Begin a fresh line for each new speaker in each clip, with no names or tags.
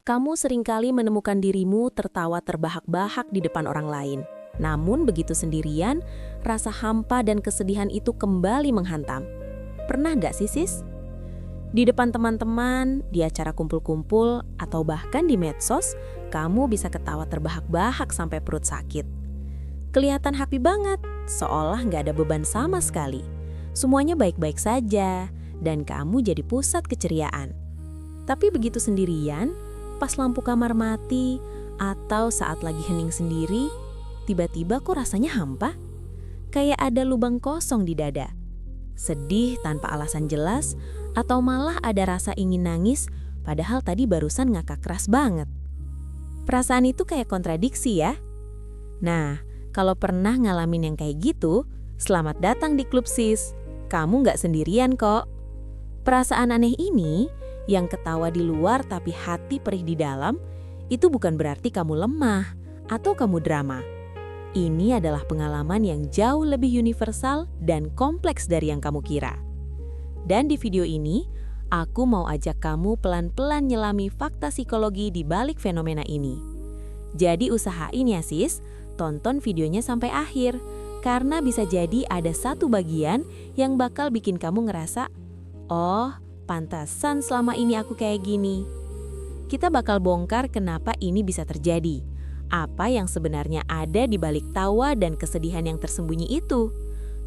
Kamu seringkali menemukan dirimu tertawa terbahak-bahak di depan orang lain. Namun begitu sendirian, rasa hampa dan kesedihan itu kembali menghantam. Pernah nggak sih, sis? Di depan teman-teman, di acara kumpul-kumpul, atau bahkan di medsos, kamu bisa ketawa terbahak-bahak sampai perut sakit. Kelihatan happy banget, seolah nggak ada beban sama sekali. Semuanya baik-baik saja, dan kamu jadi pusat keceriaan. Tapi begitu sendirian, pas lampu kamar mati, atau saat lagi hening sendiri, tiba-tiba kok rasanya hampa? Kayak ada lubang kosong di dada. Sedih tanpa alasan jelas, atau malah ada rasa ingin nangis, padahal tadi barusan ngakak keras banget. Perasaan itu kayak kontradiksi ya? Nah, kalau pernah ngalamin yang kayak gitu, selamat datang di Klub Sis. Kamu nggak sendirian kok. Perasaan aneh ini, yang ketawa di luar tapi hati perih di dalam, itu bukan berarti kamu lemah atau kamu drama. Ini adalah pengalaman yang jauh lebih universal dan kompleks dari yang kamu kira. Dan di video ini, aku mau ajak kamu pelan-pelan nyelami fakta psikologi di balik fenomena ini. Jadi usahain ya sis, tonton videonya sampai akhir, karena bisa jadi ada satu bagian yang bakal bikin kamu ngerasa, oh, pantasan selama ini aku kayak gini. Kita bakal bongkar kenapa ini bisa terjadi. Apa yang sebenarnya ada di balik tawa dan kesedihan yang tersembunyi itu.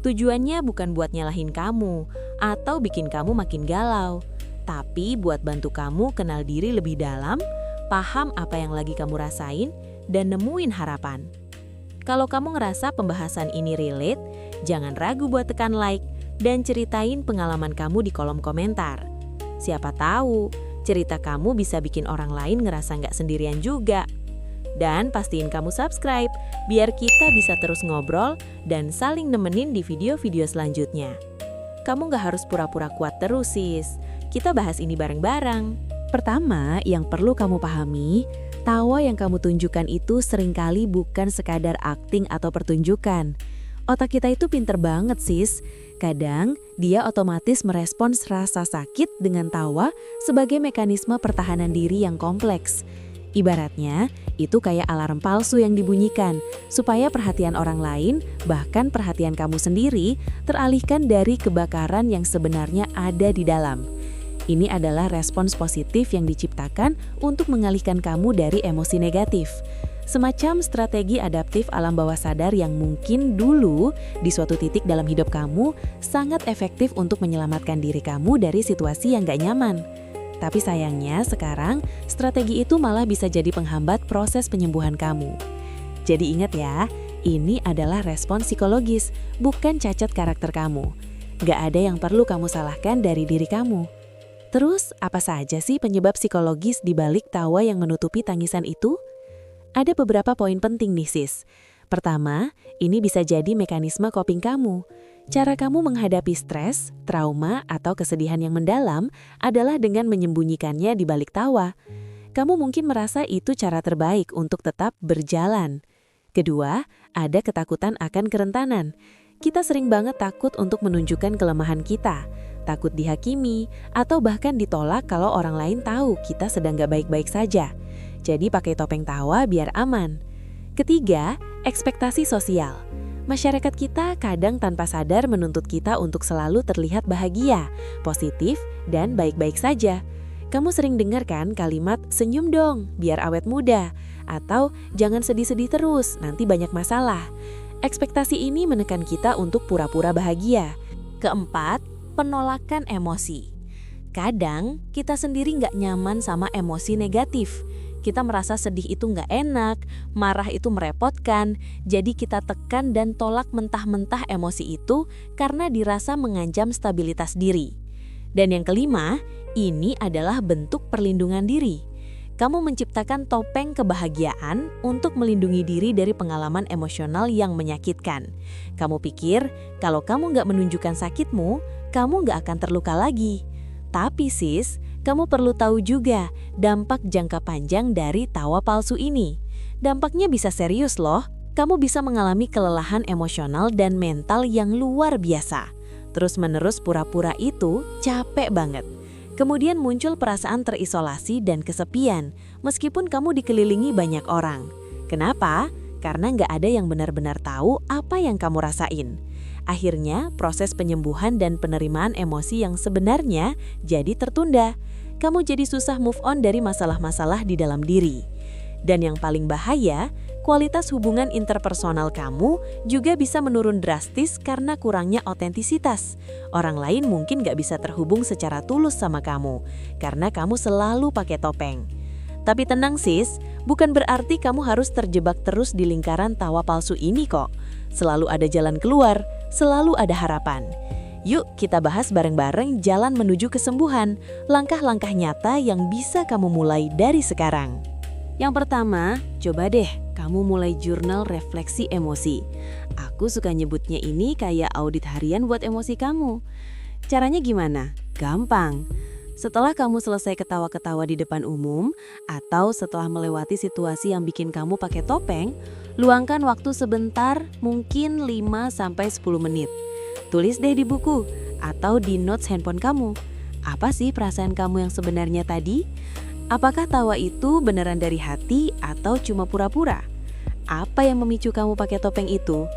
Tujuannya bukan buat nyalahin kamu atau bikin kamu makin galau, tapi buat bantu kamu kenal diri lebih dalam, paham apa yang lagi kamu rasain, dan nemuin harapan. Kalau kamu ngerasa pembahasan ini relate, jangan ragu buat tekan like dan ceritain pengalaman kamu di kolom komentar. Siapa tahu, cerita kamu bisa bikin orang lain ngerasa nggak sendirian juga. Dan pastiin kamu subscribe, biar kita bisa terus ngobrol dan saling nemenin di video-video selanjutnya. Kamu nggak harus pura-pura kuat terus, sis. Kita bahas ini bareng-bareng. Pertama, yang perlu kamu pahami, tawa yang kamu tunjukkan itu seringkali bukan sekadar akting atau pertunjukan. Otak kita itu pinter banget, sis. Kadang, dia otomatis merespons rasa sakit dengan tawa sebagai mekanisme pertahanan diri yang kompleks. Ibaratnya, itu kayak alarm palsu yang dibunyikan, supaya perhatian orang lain, bahkan perhatian kamu sendiri, teralihkan dari kebakaran yang sebenarnya ada di dalam. Ini adalah respons positif yang diciptakan untuk mengalihkan kamu dari emosi negatif. Semacam strategi adaptif alam bawah sadar yang mungkin dulu, di suatu titik dalam hidup kamu, sangat efektif untuk menyelamatkan diri kamu dari situasi yang gak nyaman. Tapi sayangnya sekarang strategi itu malah bisa jadi penghambat proses penyembuhan kamu. Jadi ingat ya, ini adalah respons psikologis, bukan cacat karakter kamu. Gak ada yang perlu kamu salahkan dari diri kamu. Terus, apa saja sih penyebab psikologis di balik tawa yang menutupi tangisan itu? Ada beberapa poin penting nih sis. Pertama, ini bisa jadi mekanisme coping kamu. Cara kamu menghadapi stres, trauma, atau kesedihan yang mendalam adalah dengan menyembunyikannya di balik tawa. Kamu mungkin merasa itu cara terbaik untuk tetap berjalan. Kedua, ada ketakutan akan kerentanan. Kita sering banget takut untuk menunjukkan kelemahan kita, takut dihakimi, atau bahkan ditolak kalau orang lain tahu kita sedang gak baik-baik saja. Jadi pakai topeng tawa biar aman. Ketiga, ekspektasi sosial. Masyarakat kita kadang tanpa sadar menuntut kita untuk selalu terlihat bahagia, positif, dan baik-baik saja. Kamu sering dengar kan kalimat senyum dong biar awet muda, atau jangan sedih-sedih terus, nanti banyak masalah. Ekspektasi ini menekan kita untuk pura-pura bahagia. Keempat, penolakan emosi. Kadang kita sendiri nggak nyaman sama emosi negatif. Kita merasa sedih itu nggak enak, marah itu merepotkan, jadi kita tekan dan tolak mentah-mentah emosi itu karena dirasa mengancam stabilitas diri. Dan yang kelima, ini adalah bentuk perlindungan diri. Kamu menciptakan topeng kebahagiaan untuk melindungi diri dari pengalaman emosional yang menyakitkan. Kamu pikir kalau kamu nggak menunjukkan sakitmu, kamu nggak akan terluka lagi. Tapi sis, kamu perlu tahu juga dampak jangka panjang dari tawa palsu ini. Dampaknya bisa serius loh. Kamu bisa mengalami kelelahan emosional dan mental yang luar biasa. Terus-menerus pura-pura itu capek banget. Kemudian muncul perasaan terisolasi dan kesepian, meskipun kamu dikelilingi banyak orang. Kenapa? Karena nggak ada yang benar-benar tahu apa yang kamu rasain. Akhirnya, proses penyembuhan dan penerimaan emosi yang sebenarnya jadi tertunda. Kamu jadi susah move on dari masalah-masalah di dalam diri. Dan yang paling bahaya, kualitas hubungan interpersonal kamu juga bisa menurun drastis karena kurangnya otentisitas. Orang lain mungkin nggak bisa terhubung secara tulus sama kamu, karena kamu selalu pakai topeng. Tapi tenang sis, bukan berarti kamu harus terjebak terus di lingkaran tawa palsu ini kok. Selalu ada jalan keluar, selalu ada harapan. Yuk kita bahas bareng-bareng jalan menuju kesembuhan, langkah-langkah nyata yang bisa kamu mulai dari sekarang. Yang pertama, coba deh kamu mulai jurnal refleksi emosi. Aku suka nyebutnya ini kayak audit harian buat emosi kamu. Caranya gimana? Gampang. Setelah kamu selesai ketawa-ketawa di depan umum, atau setelah melewati situasi yang bikin kamu pakai topeng, luangkan waktu sebentar, mungkin 5-10 menit. Tulis deh di buku, atau di notes handphone kamu. Apa sih perasaan kamu yang sebenarnya tadi? Apakah tawa itu beneran dari hati atau cuma pura-pura? Apa yang memicu kamu pakai topeng itu?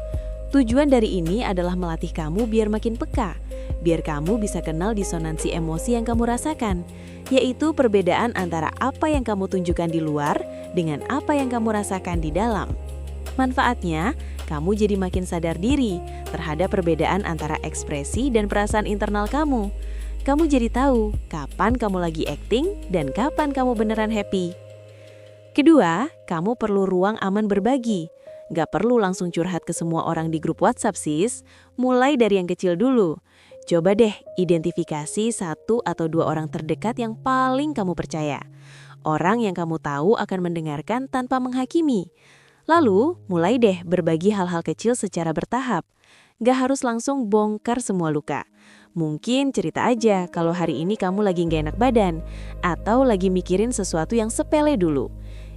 Tujuan dari ini adalah melatih kamu biar makin peka. Biar kamu bisa kenal disonansi emosi yang kamu rasakan, yaitu perbedaan antara apa yang kamu tunjukkan di luar dengan apa yang kamu rasakan di dalam. Manfaatnya, kamu jadi makin sadar diri terhadap perbedaan antara ekspresi dan perasaan internal kamu. Kamu jadi tahu kapan kamu lagi acting dan kapan kamu beneran happy. Kedua, kamu perlu ruang aman berbagi. Gak perlu langsung curhat ke semua orang di grup WhatsApp sis, mulai dari yang kecil dulu. Coba deh identifikasi 1 atau 2 orang terdekat yang paling kamu percaya. Orang yang kamu tahu akan mendengarkan tanpa menghakimi. Lalu, mulai deh berbagi hal-hal kecil secara bertahap. Gak harus langsung bongkar semua luka. Mungkin cerita aja kalau hari ini kamu lagi gak enak badan, atau lagi mikirin sesuatu yang sepele dulu.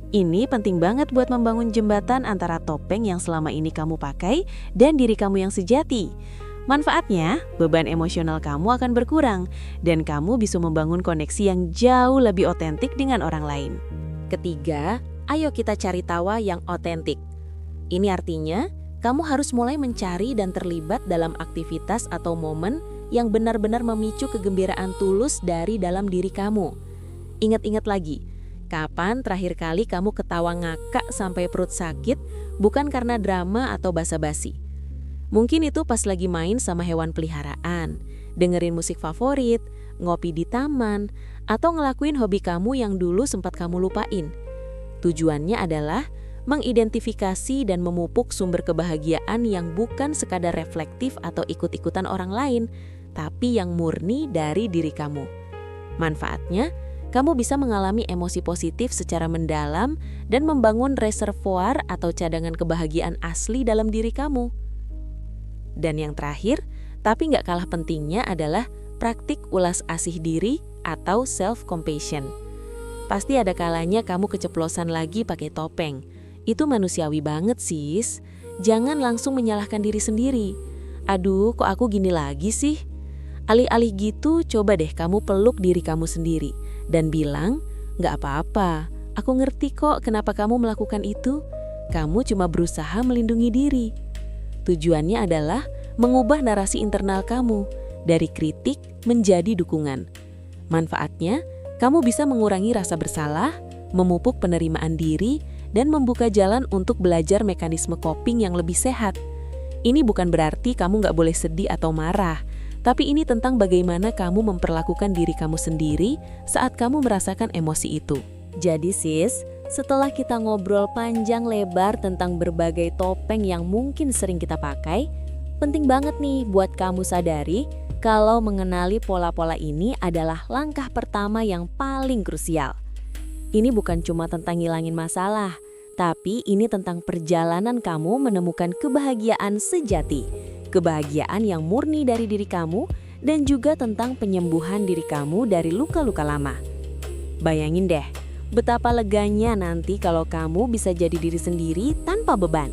Ini penting banget buat membangun jembatan antara topeng yang selama ini kamu pakai dan diri kamu yang sejati. Manfaatnya, beban emosional kamu akan berkurang dan kamu bisa membangun koneksi yang jauh lebih otentik dengan orang lain. Ketiga, ayo kita cari tawa yang otentik. Ini artinya, kamu harus mulai mencari dan terlibat dalam aktivitas atau momen yang benar-benar memicu kegembiraan tulus dari dalam diri kamu. Ingat-ingat lagi, kapan terakhir kali kamu ketawa ngakak sampai perut sakit bukan karena drama atau basa-basi. Mungkin itu pas lagi main sama hewan peliharaan, dengerin musik favorit, ngopi di taman, atau ngelakuin hobi kamu yang dulu sempat kamu lupain. Tujuannya adalah mengidentifikasi dan memupuk sumber kebahagiaan yang bukan sekadar reflektif atau ikut-ikutan orang lain, tapi yang murni dari diri kamu. Manfaatnya, kamu bisa mengalami emosi positif secara mendalam dan membangun reservoir atau cadangan kebahagiaan asli dalam diri kamu. Dan yang terakhir, tapi nggak kalah pentingnya adalah praktik ulas asih diri atau self-compassion. Pasti ada kalanya kamu keceplosan lagi pakai topeng. Itu manusiawi banget sis. Jangan langsung menyalahkan diri sendiri. Aduh, kok aku gini lagi sih? Alih-alih gitu, coba deh kamu peluk diri kamu sendiri dan bilang, nggak apa-apa, aku ngerti kok kenapa kamu melakukan itu. Kamu cuma berusaha melindungi diri. Tujuannya adalah mengubah narasi internal kamu dari kritik menjadi dukungan. Manfaatnya, kamu bisa mengurangi rasa bersalah, memupuk penerimaan diri, dan membuka jalan untuk belajar mekanisme coping yang lebih sehat. Ini bukan berarti kamu nggak boleh sedih atau marah, tapi ini tentang bagaimana kamu memperlakukan diri kamu sendiri saat kamu merasakan emosi itu. Jadi sis, setelah kita ngobrol panjang lebar tentang berbagai topeng yang mungkin sering kita pakai, penting banget nih buat kamu sadari kalau mengenali pola-pola ini adalah langkah pertama yang paling krusial. Ini bukan cuma tentang ngilangin masalah, tapi ini tentang perjalanan kamu menemukan kebahagiaan sejati, kebahagiaan yang murni dari diri kamu, dan juga tentang penyembuhan diri kamu dari luka-luka lama. Bayangin deh, betapa leganya nanti kalau kamu bisa jadi diri sendiri tanpa beban.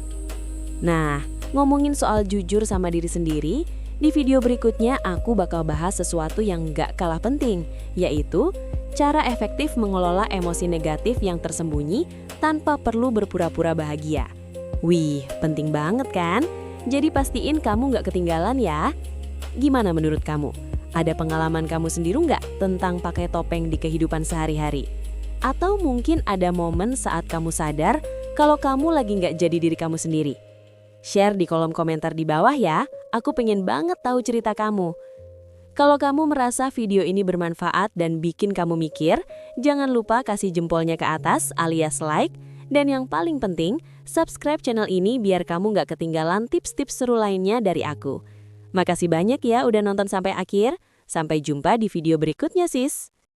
Nah, ngomongin soal jujur sama diri sendiri, Di video berikutnya, aku bakal bahas sesuatu yang nggak kalah penting, yaitu cara efektif mengelola emosi negatif yang tersembunyi tanpa perlu berpura-pura bahagia. Wih, penting banget kan? Jadi pastiin kamu nggak ketinggalan ya. Gimana menurut kamu? Ada pengalaman kamu sendiri nggak tentang pakai topeng di kehidupan sehari-hari? Atau mungkin ada momen saat kamu sadar kalau kamu lagi nggak jadi diri kamu sendiri? Share di kolom komentar di bawah ya, aku pengen banget tahu cerita kamu. Kalau kamu merasa video ini bermanfaat dan bikin kamu mikir, jangan lupa kasih jempolnya ke atas alias like, dan yang paling penting, subscribe channel ini biar kamu nggak ketinggalan tips-tips seru lainnya dari aku. Makasih banyak ya udah nonton sampai akhir, sampai jumpa di video berikutnya sis!